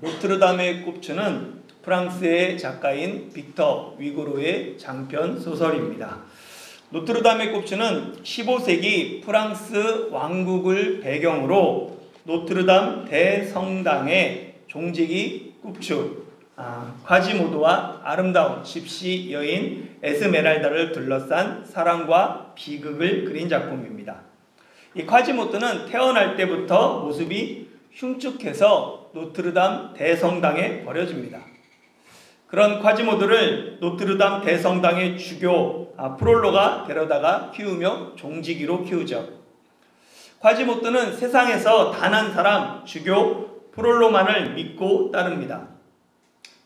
노트르담의 꼽추는 프랑스의 작가인 빅터 위고로의 장편 소설입니다. 노트르담의 꼽추는 15세기 프랑스 왕국을 배경으로 노트르담 대성당의 종지기 꼽추 콰지모도와 아름다운 집시 여인 에스메랄다를 둘러싼 사랑과 비극을 그린 작품입니다. 이 콰지모도는 태어날 때부터 모습이 흉측해서 노트르담 대성당에 버려집니다. 그런 콰지모도를 노트르담 대성당의 주교 프롤로가 데려다가 키우며 종지기로 키우죠. 콰지모도는 세상에서 단 한 사람 주교 프롤로만을 믿고 따릅니다.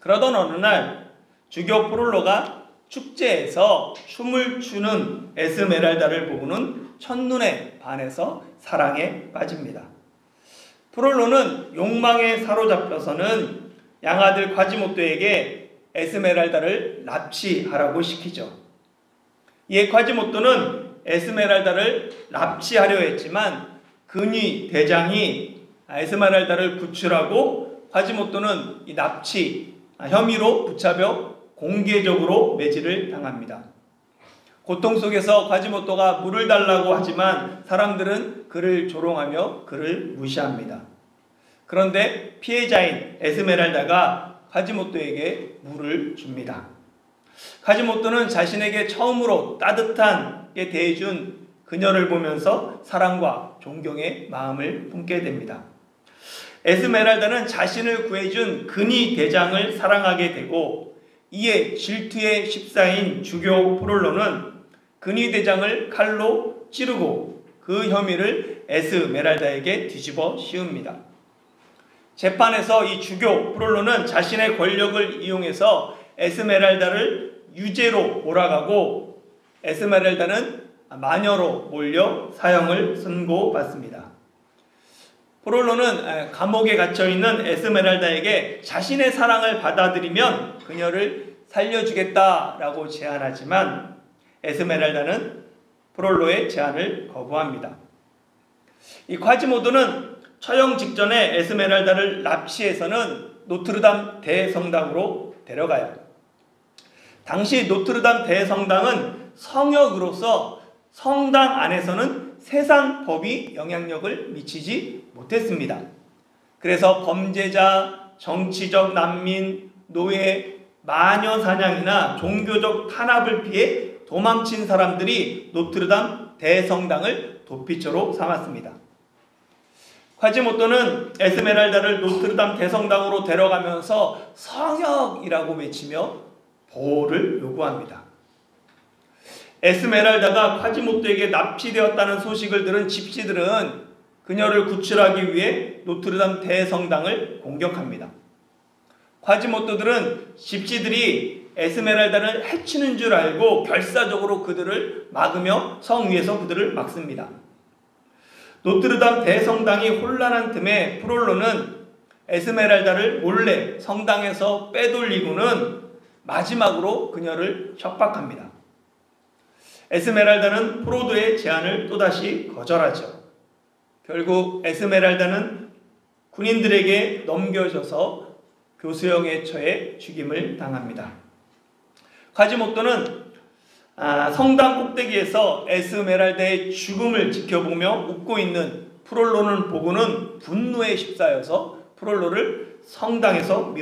그러던 어느 날 주교 프롤로가 축제에서 춤을 추는 에스메랄다를 보고는 첫눈에 반해서 사랑에 빠집니다. 프롤로는 욕망에 사로잡혀서는 양아들 콰지모도에게 에스메랄다를 납치하라고 시키죠. 이에 콰지모도는 에스메랄다를 납치하려 했지만 근위 대장이 에스메랄다를 구출하고 콰지모도는 이 납치 혐의로 붙잡혀 공개적으로 매질을 당합니다. 고통 속에서 콰지모도가 물을 달라고 하지만 사람들은 그를 조롱하며 그를 무시합니다. 그런데 피해자인 에스메랄다가 콰지모도에게 물을 줍니다. 콰지모도는 자신에게 처음으로 따뜻하게 대해준 그녀를 보면서 사랑과 존경의 마음을 품게 됩니다. 에스메랄다는 자신을 구해준 근위 대장을 사랑하게 되고 이에 질투의 십사인 주교 프롤로는 근위 대장을 칼로 찌르고 그 혐의를 에스메랄다에게 뒤집어 씌웁니다. 재판에서 이 주교 프롤로는 자신의 권력을 이용해서 에스메랄다를 유죄로 몰아가고 에스메랄다는 마녀로 몰려 사형을 선고받습니다. 프롤로는 감옥에 갇혀있는 에스메랄다에게 자신의 사랑을 받아들이면 그녀를 살려주겠다라고 제안하지만 에스메랄다는 프롤로의 제안을 거부합니다. 이 콰지모도는 처형 직전에 에스메랄다를 납치해서는 노트르담 대성당으로 데려가요. 당시 노트르담 대성당은 성역으로서 성당 안에서는 세상 법이 영향력을 미치지 못했습니다. 그래서 범죄자, 정치적 난민, 노예, 마녀 사냥이나 종교적 탄압을 피해 도망친 사람들이 노트르담 대성당을 도피처로 삼았습니다. 콰지모도는 에스메랄다를 노트르담 대성당으로 데려가면서 성역이라고 외치며 보호를 요구합니다. 에스메랄다가 콰지모도에게 납치되었다는 소식을 들은 집시들은 그녀를 구출하기 위해 노트르담 대성당을 공격합니다. 콰지모도들은 집시들이 에스메랄다를 해치는 줄 알고 결사적으로 그들을 막으며 성 위에서 그들을 막습니다. 노트르담 대성당이 혼란한 틈에 프롤로는 에스메랄다를 몰래 성당에서 빼돌리고는 마지막으로 그녀를 협박합니다. 에스메랄다는 프로도의 제안을 또다시 거절하죠. 결국 에스메랄다는 군인들에게 넘겨져서 교수형에 처해 죽임을 당합니다. 콰지모도는 성당 꼭대기에서 에스메랄다의 죽음을 지켜보며 웃고 있는 프롤로는 보고는 분노에 휩싸여서 프롤로를 성당에서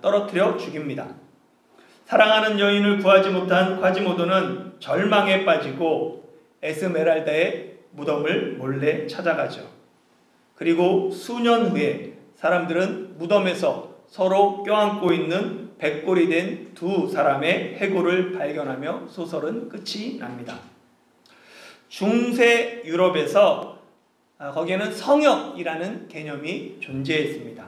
떨어뜨려 죽입니다. 사랑하는 여인을 구하지 못한 콰지모도는 절망에 빠지고 에스메랄다의 무덤을 몰래 찾아가죠. 그리고 수년 후에 사람들은 무덤에서 서로 껴안고 있는 백골이 된 두 사람의 해골을 발견하며 소설은 끝이 납니다. 중세 유럽에서 거기에는 성역이라는 개념이 존재했습니다.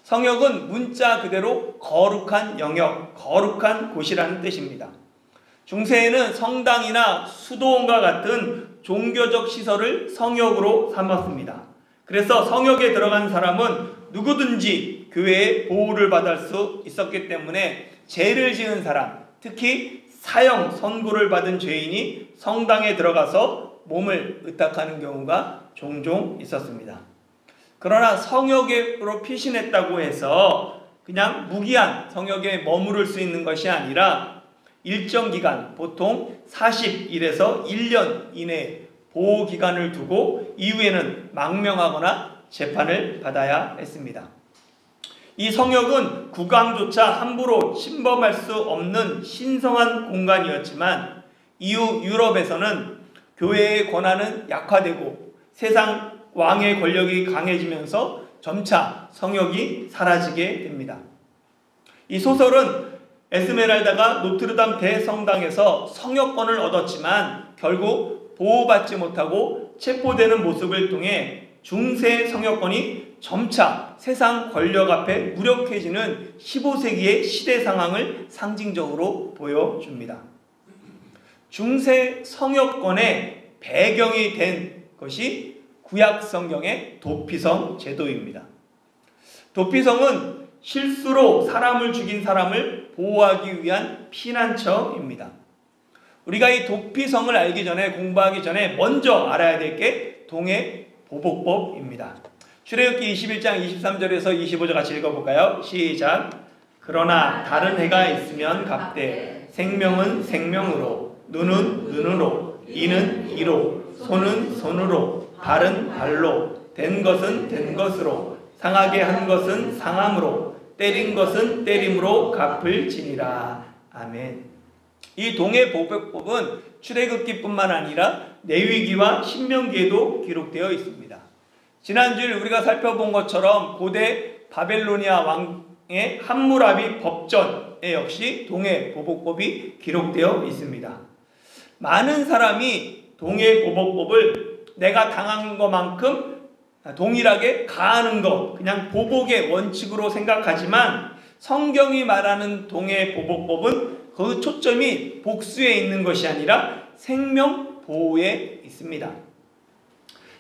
성역은 문자 그대로 거룩한 영역, 거룩한 곳이라는 뜻입니다. 중세에는 성당이나 수도원과 같은 종교적 시설을 성역으로 삼았습니다. 그래서 성역에 들어간 사람은 누구든지 교회의 보호를 받을 수 있었기 때문에 죄를 지은 사람, 특히 사형 선고를 받은 죄인이 성당에 들어가서 몸을 의탁하는 경우가 종종 있었습니다. 그러나 성역으로 피신했다고 해서 그냥 무기한 성역에 머무를 수 있는 것이 아니라 일정 기간, 보통 40일에서 1년 이내 보호기간을 두고 이후에는 망명하거나 재판을 받아야 했습니다. 이 성역은 국왕조차 함부로 침범할 수 없는 신성한 공간이었지만 이후 유럽에서는 교회의 권한은 약화되고 세상 왕의 권력이 강해지면서 점차 성역이 사라지게 됩니다. 이 소설은 에스메랄다가 노트르담 대성당에서 성역권을 얻었지만 결국 보호받지 못하고 체포되는 모습을 통해 중세 성역권이 점차 세상 권력 앞에 무력해지는 15세기의 시대 상황을 상징적으로 보여줍니다. 중세 성역권의 배경이 된 것이 구약 성경의 도피성 제도입니다. 도피성은 실수로 사람을 죽인 사람을 보호하기 위한 피난처입니다. 우리가 이 도피성을 알기 전에, 공부하기 전에 먼저 알아야 될 게 동해보복법입니다. 출애굽기 21장 23절에서 25절 같이 읽어볼까요? 시작. 그러나 다른 해가 있으면 갑되 생명은 생명으로, 눈은 눈으로, 이는 이로, 손은 손으로, 발은 발로, 된 것은 된 것으로, 상하게 한 것은 상함으로, 때린 것은 때림으로 갚을지니라. 아멘. 이 동해보복법은 출애굽기뿐만 아니라 레위기와 신명기에도 기록되어 있습니다. 지난주에 우리가 살펴본 것처럼 고대 바벨로니아 왕의 함무라비 법전에 역시 동해보복법이 기록되어 있습니다. 많은 사람이 동해보복법을 내가 당한 것만큼 동일하게 가하는 것, 그냥 보복의 원칙으로 생각하지만 성경이 말하는 동해보복법은 그 초점이 복수에 있는 것이 아니라 생명 보호에 있습니다.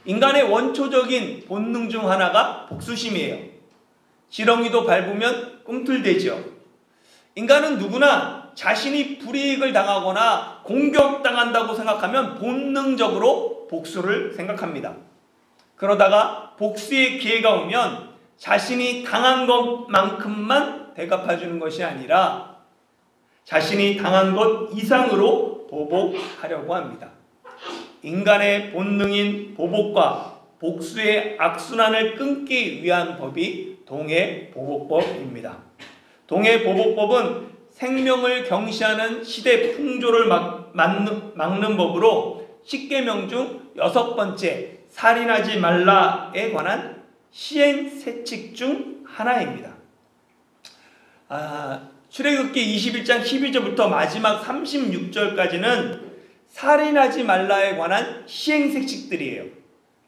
인간의 원초적인 본능 중 하나가 복수심이에요. 지렁이도 밟으면 꿈틀대죠. 인간은 누구나 자신이 불이익을 당하거나 공격당한다고 생각하면 본능적으로 복수를 생각합니다. 그러다가 복수의 기회가 오면 자신이 당한 것만큼만 대갚아주는 것이 아니라 자신이 당한 것 이상으로 보복하려고 합니다. 인간의 본능인 보복과 복수의 악순환을 끊기 위한 법이 동해보복법입니다. 동해보복법은 생명을 경시하는 시대 풍조를 막는 법으로 10계명 중 6번째 살인하지 말라에 관한 시행세칙 중 하나입니다. 출애굽기 21장 12절부터 마지막 36절까지는 살인하지 말라에 관한 시행세칙들이에요.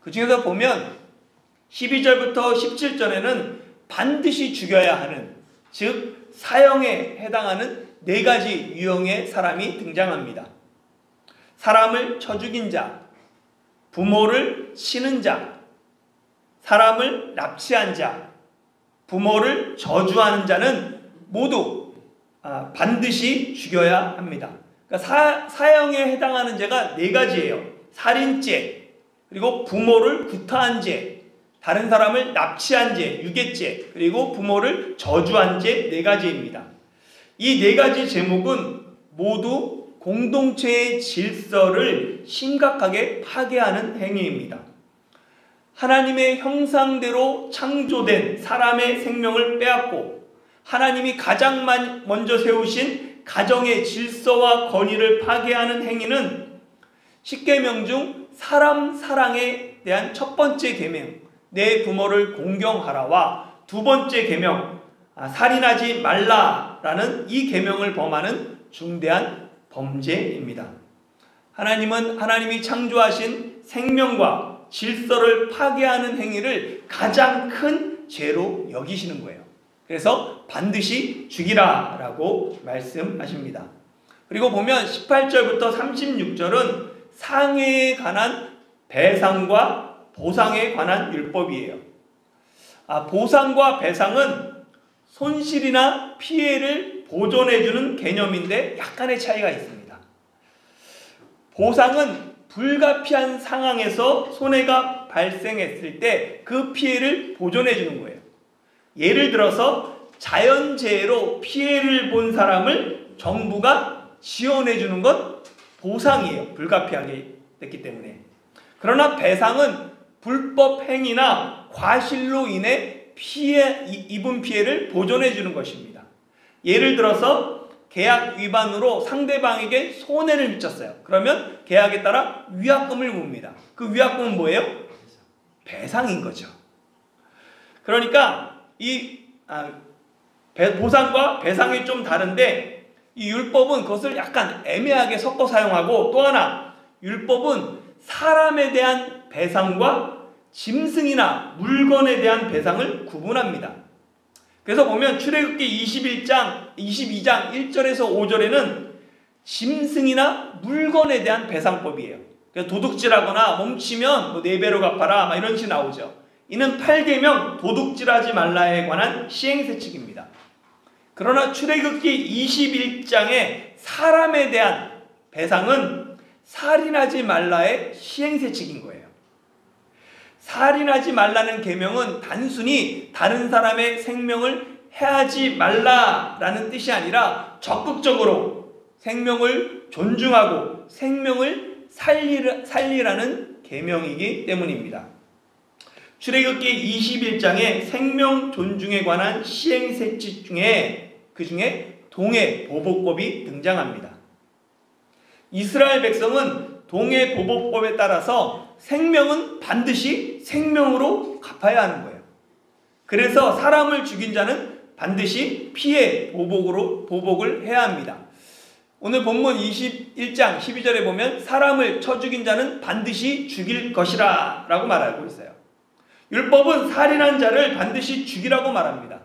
그 중에서 보면 12절부터 17절에는 반드시 죽여야 하는, 즉 사형에 해당하는 4가지 유형의 사람이 등장합니다. 사람을 쳐 죽인 자, 부모를 치는 자, 사람을 납치한 자, 부모를 저주하는 자는 모두 반드시 죽여야 합니다. 그러니까 사형에 해당하는 죄가 4가지예요. 살인죄, 그리고 부모를 구타한 죄, 다른 사람을 납치한 죄, 유괴죄, 그리고 부모를 저주한 죄 4가지입니다. 이 4가지 제목은 모두 공동체의 질서를 심각하게 파괴하는 행위입니다. 하나님의 형상대로 창조된 사람의 생명을 빼앗고 하나님이 가장 먼저 세우신 가정의 질서와 권위를 파괴하는 행위는 10계명 중 사람 사랑에 대한 첫 번째 계명, 내 부모를 공경하라와 2번째 계명, 살인하지 말라라는 이 계명을 범하는 중대한 범죄입니다. 하나님은 하나님이 창조하신 생명과 질서를 파괴하는 행위를 가장 큰 죄로 여기시는 거예요. 그래서 반드시 죽이라라고 말씀하십니다. 그리고 보면 18절부터 36절은 상해에 관한 배상과 보상에 관한 율법이에요. 보상과 배상은 손실이나 피해를 보존해주는 개념인데 약간의 차이가 있습니다. 보상은 불가피한 상황에서 손해가 발생했을 때 그 피해를 보존해 주는 거예요. 예를 들어서 자연재해로 피해를 본 사람을 정부가 지원해 주는 것 보상이에요. 불가피하게 됐기 때문에. 그러나 배상은 불법 행위나 과실로 인해 입은 피해를 보존해 주는 것입니다. 예를 들어서 계약 위반으로 상대방에게 손해를 미쳤어요. 그러면 계약에 따라 위약금을 묻습니다. 그 위약금은 뭐예요? 배상인 거죠. 그러니까 보상과 배상이 좀 다른데 이 율법은 그것을 약간 애매하게 섞어 사용하고, 또 하나 율법은 사람에 대한 배상과 짐승이나 물건에 대한 배상을 구분합니다. 그래서 보면 출애굽기 22장 1절에서 5절에는 짐승이나 물건에 대한 배상법이에요. 그래서 도둑질하거나 멈추면 4배로 갚아라 이런 식으로 나오죠. 이는 8계명 도둑질하지 말라에 관한 시행세칙입니다. 그러나 출애굽기 21장의 사람에 대한 배상은 살인하지 말라의 시행세칙인 거예요. 살인하지 말라는 계명은 단순히 다른 사람의 생명을 해하지 말라라는 뜻이 아니라 적극적으로 생명을 존중하고 생명을 살리라는 계명이기 때문입니다. 출애굽기 21장에 생명 존중에 관한 시행세칙 중에 동해보복법이 등장합니다. 이스라엘 백성은 동해보복법에 따라서 생명은 반드시 생명으로 갚아야 하는 거예요. 그래서 사람을 죽인 자는 반드시 피해 보복을 해야 합니다. 오늘 본문 21장 12절에 보면 사람을 쳐 죽인 자는 반드시 죽일 것이라 라고 말하고 있어요. 율법은 살인한 자를 반드시 죽이라고 말합니다.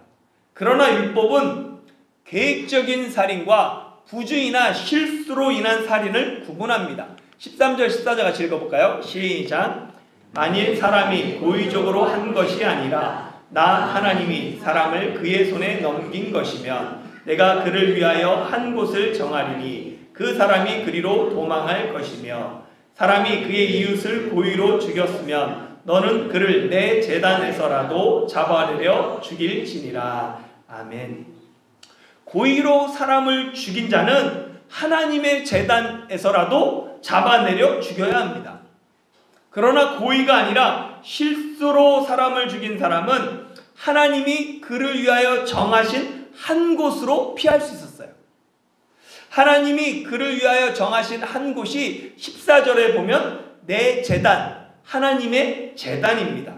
그러나 율법은 계획적인 살인과 부주의나 실수로 인한 살인을 구분합니다. 13절 14절 같이 읽어볼까요? 시작. 만일 사람이 고의적으로 한 것이 아니라 나 하나님이 사람을 그의 손에 넘긴 것이면 내가 그를 위하여 한 곳을 정하리니 그 사람이 그리로 도망할 것이며 사람이 그의 이웃을 고의로 죽였으면 너는 그를 내 제단에서라도 잡아내려 죽일지니라. 아멘. 고의로 사람을 죽인 자는 하나님의 제단에서라도 잡아내려 죽여야 합니다. 그러나 고의가 아니라 실수로 사람을 죽인 사람은 하나님이 그를 위하여 정하신 한 곳으로 피할 수 있었어요. 하나님이 그를 위하여 정하신 한 곳이 14절에 보면 내 제단, 하나님의 제단입니다.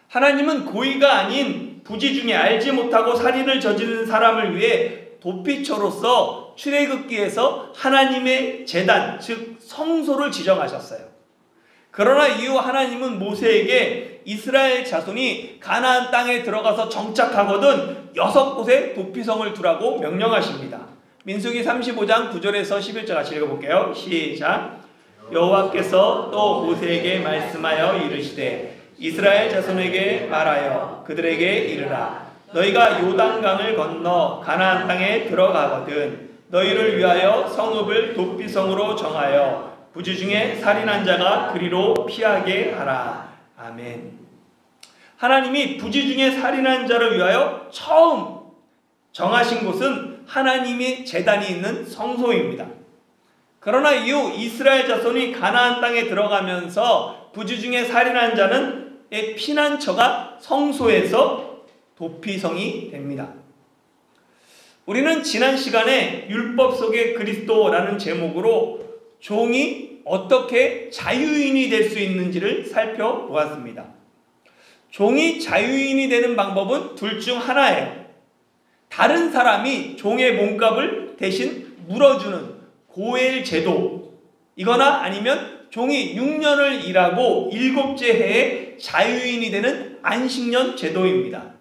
하나님은 고의가 아닌 부지 중에 알지 못하고 살인을 저지른 사람을 위해 도피처로서 출애굽기에서 하나님의 제단, 즉 성소를 지정하셨어요. 그러나 이후 하나님은 모세에게 이스라엘 자손이 가나안 땅에 들어가서 정착하거든 6곳에 도피성을 두라고 명령하십니다. 민수기 35장 9절에서 11절 같이 읽어볼게요. 시작. 여호와께서 또 모세에게 말씀하여 이르시되 이스라엘 자손에게 말하여 그들에게 이르라. 너희가 요단강을 건너 가나안 땅에 들어가거든 너희를 위하여 성읍을 도피성으로 정하여 부지 중에 살인한 자가 그리로 피하게 하라. 아멘. 하나님이 부지 중에 살인한 자를 위하여 처음 정하신 곳은 하나님의 제단이 있는 성소입니다. 그러나 이후 이스라엘 자손이 가나안 땅에 들어가면서 부지 중에 살인한 자는 피난처가 성소에서 도피성이 됩니다. 우리는 지난 시간에 율법 속의 그리스도라는 제목으로 종이 어떻게 자유인이 될 수 있는지를 살펴보았습니다. 종이 자유인이 되는 방법은 둘 중 하나예요. 다른 사람이 종의 몸값을 대신 물어주는 고엘 제도, 이거나 아니면 종이 6년을 일하고 7째 해에 자유인이 되는 안식년 제도입니다.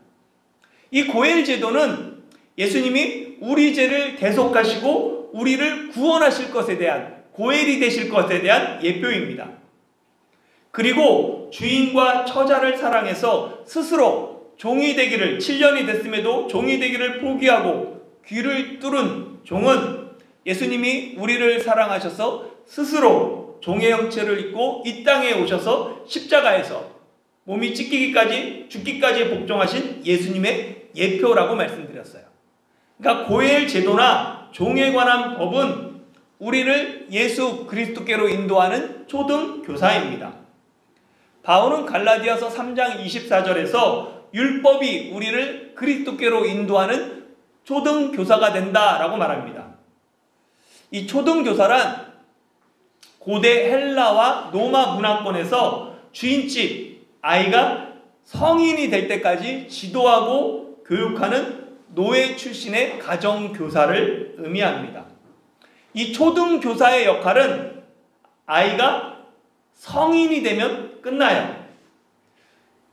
이 고엘 제도는 예수님이 우리 죄를 대속하시고 우리를 구원하실 것에 대한, 고엘이 되실 것에 대한 예표입니다. 그리고 주인과 처자를 사랑해서 스스로 종이 되기를, 7년이 됐음에도 종이 되기를 포기하고 귀를 뚫은 종은 예수님이 우리를 사랑하셔서 스스로 사람으로 종의 형체를 입고 이 땅에 오셔서 십자가에서 몸이 찢기기까지 죽기까지 복종하신 예수님의 예표라고 말씀드렸어요. 그러니까 고엘 제도나 종에 관한 법은 우리를 예수 그리스도께로 인도하는 초등교사입니다. 바울은 갈라디아서 3장 24절에서 율법이 우리를 그리스도께로 인도하는 초등교사가 된다라고 말합니다. 이 초등교사란 고대 헬라와 로마 문화권에서 주인집 아이가 성인이 될 때까지 지도하고 교육하는 노예 출신의 가정교사를 의미합니다. 이 초등교사의 역할은 아이가 성인이 되면 끝나요.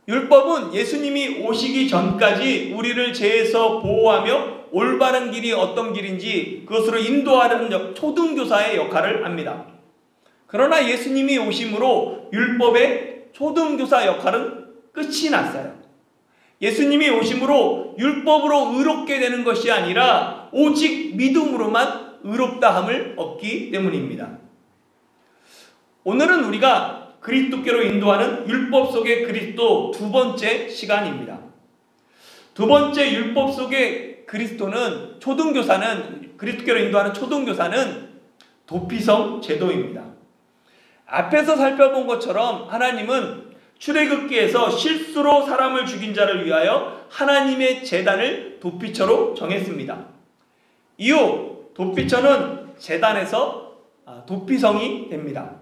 율법은 예수님이 오시기 전까지 우리를 죄에서 보호하며 올바른 길이 어떤 길인지 그것으로 인도하는 초등교사의 역할을 합니다. 그러나 예수님이 오심으로 율법의 초등교사 역할은 끝이 났어요. 예수님이 오심으로 율법으로 의롭게 되는 것이 아니라 오직 믿음으로만 의롭다함을 얻기 때문입니다. 오늘은 우리가 그리스도께로 인도하는 율법 속의 그리스도 두 번째 시간입니다. 두 번째 율법 속의 그리스도는 초등교사는 그리스도께로 인도하는 초등교사는 도피성 제도입니다. 앞에서 살펴본 것처럼 하나님은 출애굽기에서 실수로 사람을 죽인 자를 위하여 하나님의 제단을 도피처로 정했습니다. 이후 도피처는 제단에서 도피성이 됩니다.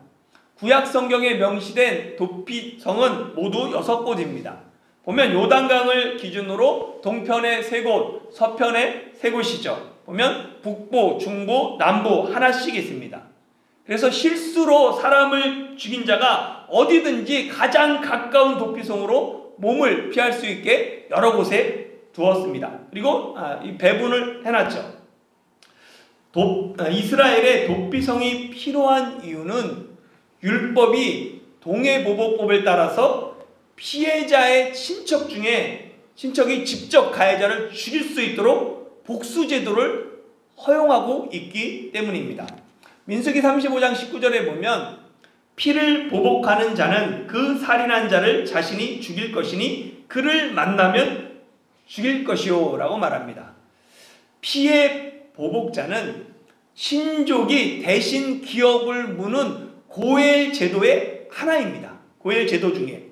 구약 성경에 명시된 도피성은 모두 6곳입니다. 보면 요단강을 기준으로 동편에 3곳, 서편에 3곳이죠. 보면 북부, 중부, 남부 하나씩 있습니다. 그래서 실수로 사람을 죽인 자가 어디든지 가장 가까운 도피성으로 몸을 피할 수 있게 여러 곳에 두었습니다. 그리고 이 배분을 해놨죠. 이스라엘의 도피성이 필요한 이유는 율법이 동해보복법에 따라서 피해자의 친척 중에 친척이 직접 가해자를 죽일 수 있도록 복수제도를 허용하고 있기 때문입니다. 민수기 35장 19절에 보면 피를 보복하는 자는 그 살인한 자를 자신이 죽일 것이니 그를 만나면 죽일 것이요 라고 말합니다. 피의 보복자는 신족이 대신 기업을 무는 고엘 제도의 하나입니다. 고엘 제도 중에.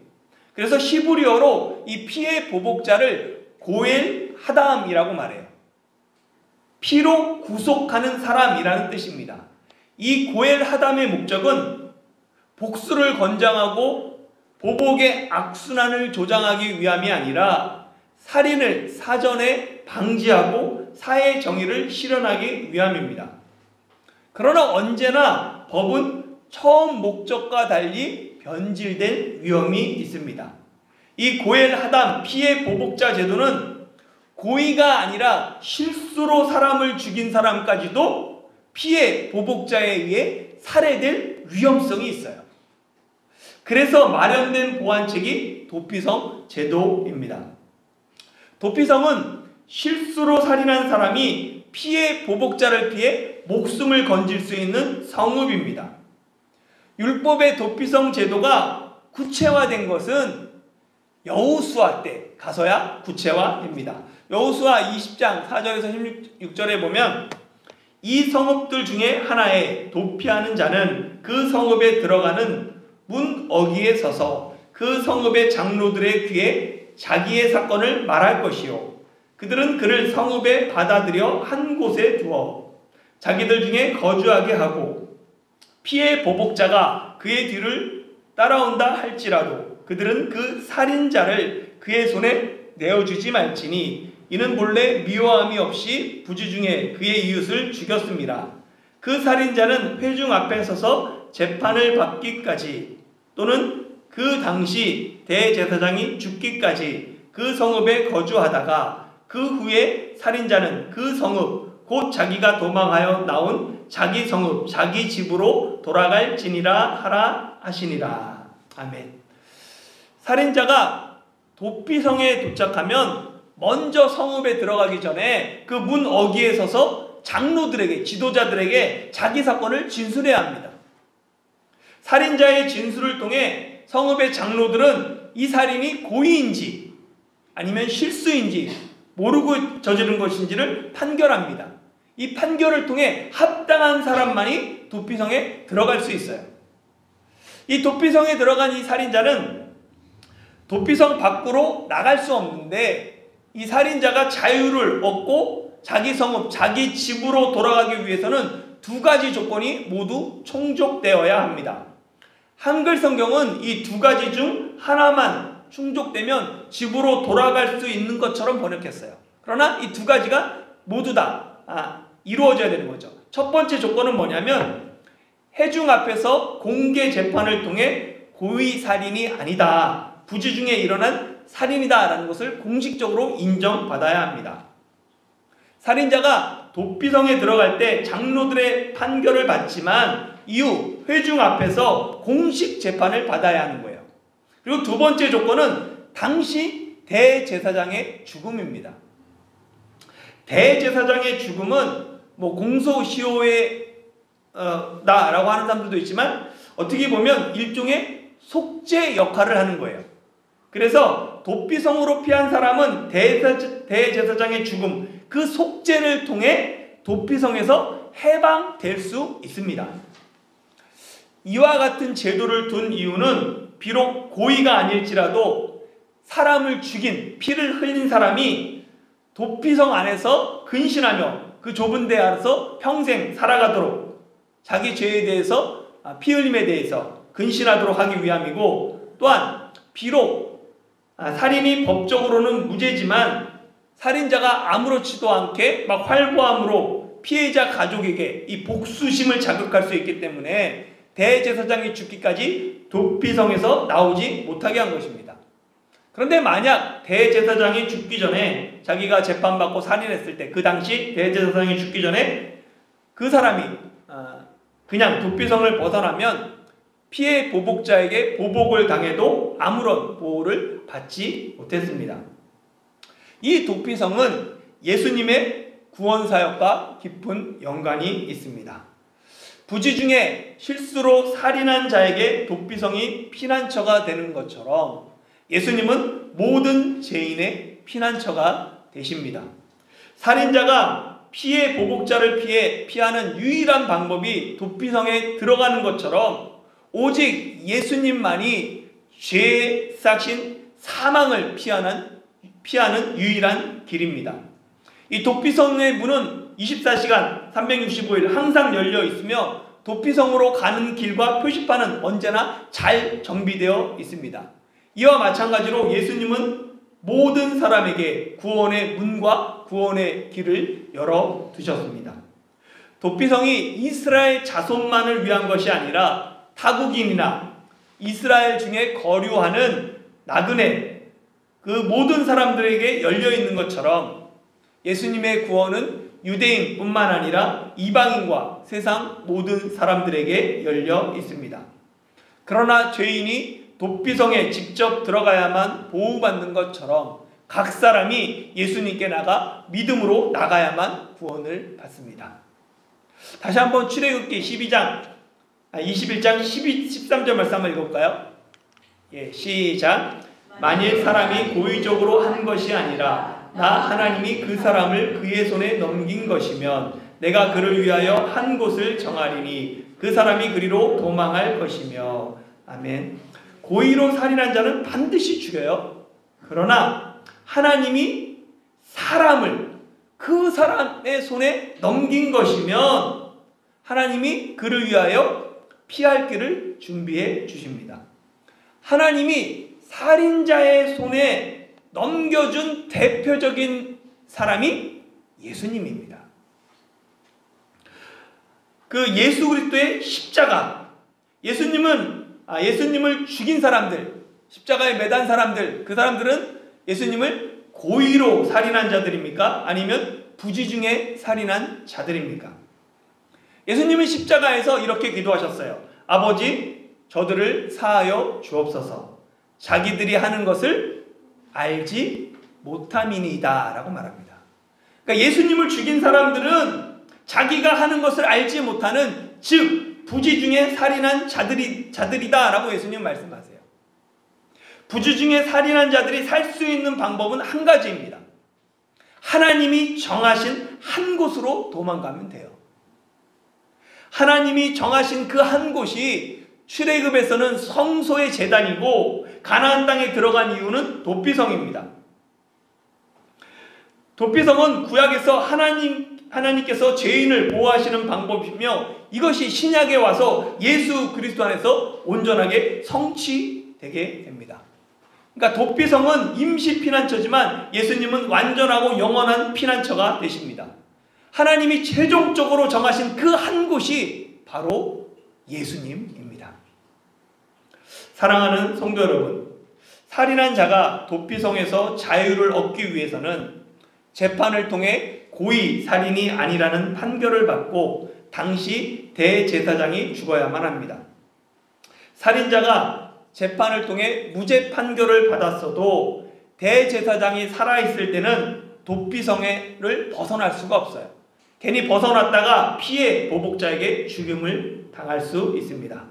그래서 시브리어로 이 피의 보복자를 고엘 하담이라고 말해요. 피로 구속하는 사람이라는 뜻입니다. 이 고엘 하담의 목적은 복수를 권장하고 보복의 악순환을 조장하기 위함이 아니라 살인을 사전에 방지하고 사회 정의를 실현하기 위함입니다. 그러나 언제나 법은 처음 목적과 달리 변질된 위험이 있습니다. 이 고엘 하담 피해 보복자 제도는 고의가 아니라 실수로 사람을 죽인 사람까지도 피해 보복자에 의해 살해될 위험성이 있어요. 그래서 마련된 보완책이 도피성 제도입니다. 도피성은 실수로 살인한 사람이 피해 보복자를 피해 목숨을 건질 수 있는 성읍입니다. 율법의 도피성 제도가 구체화된 것은 여호수아 때 가서야 구체화됩니다. 여호수아 20장 4절에서 16절에 보면 이 성읍들 중에 하나에 도피하는 자는 그 성읍에 들어가는 문 어귀에 서서 그 성읍의 장로들의 귀에 자기의 사건을 말할 것이요 그들은 그를 성읍에 받아들여 한 곳에 두어 자기들 중에 거주하게 하고 피해 보복자가 그의 뒤를 따라온다 할지라도 그들은 그 살인자를 그의 손에 내어주지 말지니 이는 본래 미워함이 없이 부지중에 그의 이웃을 죽였습니다. 그 살인자는 회중 앞에 서서 재판을 받기까지 또는 그 당시 대제사장이 죽기까지 그 성읍에 거주하다가 그 후에 살인자는 그 성읍 곧 자기가 도망하여 나온 자기 성읍 자기 집으로 돌아갈지니라 하라 하시니라. 아멘. 살인자가 도피성에 도착하면 먼저 성읍에 들어가기 전에 그 문 어귀에 서서 장로들에게 지도자들에게 자기 사건을 진술해야 합니다. 살인자의 진술을 통해 성읍의 장로들은 이 살인이 고의인지 아니면 실수인지 모르고 저지른 것인지를 판결합니다. 이 판결을 통해 합당한 사람만이 도피성에 들어갈 수 있어요. 이 도피성에 들어간 이 살인자는 도피성 밖으로 나갈 수 없는데, 이 살인자가 자유를 얻고 자기 성읍, 자기 집으로 돌아가기 위해서는 두 가지 조건이 모두 충족되어야 합니다. 한글 성경은 이 두 가지 중 하나만 충족되면 집으로 돌아갈 수 있는 것처럼 번역했어요. 그러나 이 두 가지가 모두 다 이루어져야 되는 거죠. 첫 번째 조건은 뭐냐면, 회중 앞에서 공개 재판을 통해 고의 살인이 아니다, 부지 중에 일어난 살인이다 라는 것을 공식적으로 인정받아야 합니다. 살인자가 도피성에 들어갈 때 장로들의 판결을 받지만 이후 회중 앞에서 공식 재판을 받아야 하는 거예요. 그리고 두 번째 조건은 당시 대제사장의 죽음입니다. 대제사장의 죽음은 공소시효의 나라고 하는 사람들도 있지만, 어떻게 보면 일종의 속죄 역할을 하는 거예요. 그래서 도피성으로 피한 사람은 대제사장의 죽음, 그 속죄를 통해 도피성에서 해방될 수 있습니다. 이와 같은 제도를 둔 이유는 비록 고의가 아닐지라도 사람을 죽인, 피를 흘린 사람이 도피성 안에서 근신하며 그 좁은 데 안에서 평생 살아가도록, 자기 죄에 대해서, 피 흘림에 대해서 근신하도록 하기 위함이고, 또한 비록 살인이 법적으로는 무죄지만 살인자가 아무렇지도 않게 막 활보함으로 피해자 가족에게 이 복수심을 자극할 수 있기 때문에 대제사장이 죽기까지 도피성에서 나오지 못하게 한 것입니다. 그런데 만약 대제사장이 죽기 전에, 자기가 재판받고 살인했을 때, 그 당시 대제사장이 죽기 전에 그 사람이 그냥 도피성을 벗어나면 피해 보복자에게 보복을 당해도 아무런 보호를 받지 못했습니다. 이 도피성은 예수님의 구원사역과 깊은 연관이 있습니다. 부지 중에 실수로 살인한 자에게 도피성이 피난처가 되는 것처럼 예수님은 모든 죄인의 피난처가 되십니다. 살인자가 피해 보복자를 피하는 유일한 방법이 도피성에 들어가는 것처럼 오직 예수님만이 죄의 싹신 사망을 피하는 유일한 길입니다. 이 도피성의 문은 24시간 365일 항상 열려 있으며 도피성으로 가는 길과 표시판은 언제나 잘 정비되어 있습니다. 이와 마찬가지로 예수님은 모든 사람에게 구원의 문과 구원의 길을 열어두셨습니다. 도피성이 이스라엘 자손만을 위한 것이 아니라 타국인이나 이스라엘 중에 거류하는 나그네, 그 모든 사람들에게 열려있는 것처럼 예수님의 구원은 유대인뿐만 아니라 이방인과 세상 모든 사람들에게 열려 있습니다. 그러나 죄인이 도피성에 직접 들어가야만 보호받는 것처럼 각 사람이 예수님께 나가 믿음으로 나가야만 구원을 받습니다. 다시 한번 출애굽기 21장 13절 말씀 한번 읽어볼까요? 시작. 만일 사람이 고의적으로 한 것이 아니라 나 하나님이 그 사람을 그의 손에 넘긴 것이면 내가 그를 위하여 한 곳을 정하리니 그 사람이 그리로 도망할 것이며. 아멘. 고의로 살인한 자는 반드시 죽여요. 그러나 하나님이 사람을 그 사람의 손에 넘긴 것이면 하나님이 그를 위하여 피할 길을 준비해 주십니다. 하나님이 살인자의 손에 넘겨준 대표적인 사람이 예수님입니다. 그 예수 그리스도의 십자가, 예수님을 죽인 사람들, 십자가에 매단 사람들, 그 사람들은 예수님을 고의로 살인한 자들입니까? 아니면 부지중에 살인한 자들입니까? 예수님은 십자가에서 이렇게 기도하셨어요. 아버지, 저들을 사하여 주옵소서. 자기들이 하는 것을 알지 못함이니이다 라고 말합니다. 그러니까 예수님을 죽인 사람들은 자기가 하는 것을 알지 못하는, 즉 부지 중에 살인한 자들이다라고 예수님 말씀하세요. 부지 중에 살인한 자들이 살 수 있는 방법은 한 가지입니다. 하나님이 정하신 한 곳으로 도망가면 돼요. 하나님이 정하신 그 한 곳이 출애굽에서는 성소의 제단이고 가나안 땅에 들어간 이유는 도피성입니다. 도피성은 구약에서 하나님께서 죄인을 보호하시는 방법이며 이것이 신약에 와서 예수 그리스도 안에서 온전하게 성취되게 됩니다. 그러니까 도피성은 임시 피난처지만 예수님은 완전하고 영원한 피난처가 되십니다. 하나님이 최종적으로 정하신 그 한 곳이 바로 예수님입니다. 사랑하는 성도 여러분, 살인한 자가 도피성에서 자유를 얻기 위해서는 재판을 통해 고의 살인이 아니라는 판결을 받고 당시 대제사장이 죽어야만 합니다. 살인자가 재판을 통해 무죄 판결을 받았어도 대제사장이 살아있을 때는 도피성을 벗어날 수가 없어요. 괜히 벗어났다가 피해 보복자에게 죽임을 당할 수 있습니다.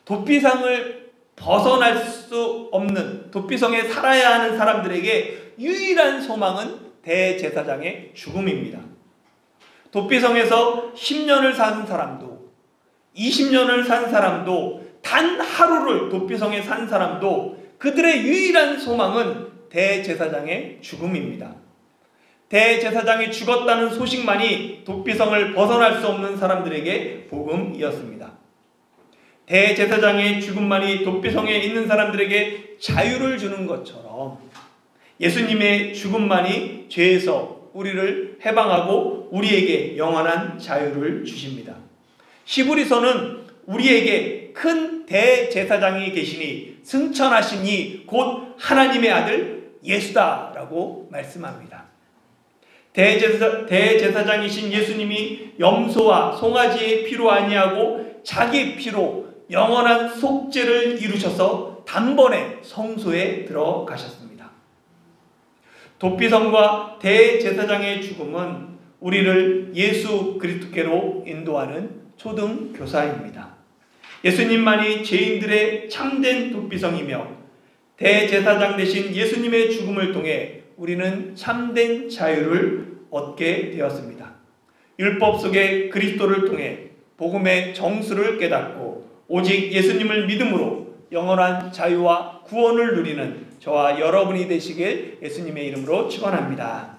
도피성을 벗어날 수 없는, 도피성에 살아야 하는 사람들에게 유일한 소망은 대제사장의 죽음입니다. 도피성에서 10년을 산 사람도 20년을 산 사람도 단 하루를 도피성에 산 사람도 그들의 유일한 소망은 대제사장의 죽음입니다. 대제사장이 죽었다는 소식만이 도피성을 벗어날 수 없는 사람들에게 복음이었습니다. 대제사장의 죽음만이 도피성에 있는 사람들에게 자유를 주는 것처럼 예수님의 죽음만이 죄에서 우리를 해방하고 우리에게 영원한 자유를 주십니다. 히브리서는 우리에게 큰 대제사장이 계시니 승천하시니 곧 하나님의 아들 예수다라고 말씀합니다. 대제사장이신 예수님이 염소와 송아지의 피로 아니하고 자기 피로 영원한 속죄를 이루셔서 단번에 성소에 들어가셨습니다. 도피성과 대제사장의 죽음은 우리를 예수 그리스도께로 인도하는 초등교사입니다. 예수님만이 죄인들의 참된 도피성이며 대제사장 되신 예수님의 죽음을 통해 우리는 참된 자유를 얻게 되었습니다. 율법 속의 그리스도를 통해 복음의 정수를 깨닫고 오직 예수님을 믿음으로 영원한 자유와 구원을 누리는 저와 여러분이 되시길 예수님의 이름으로 축원합니다.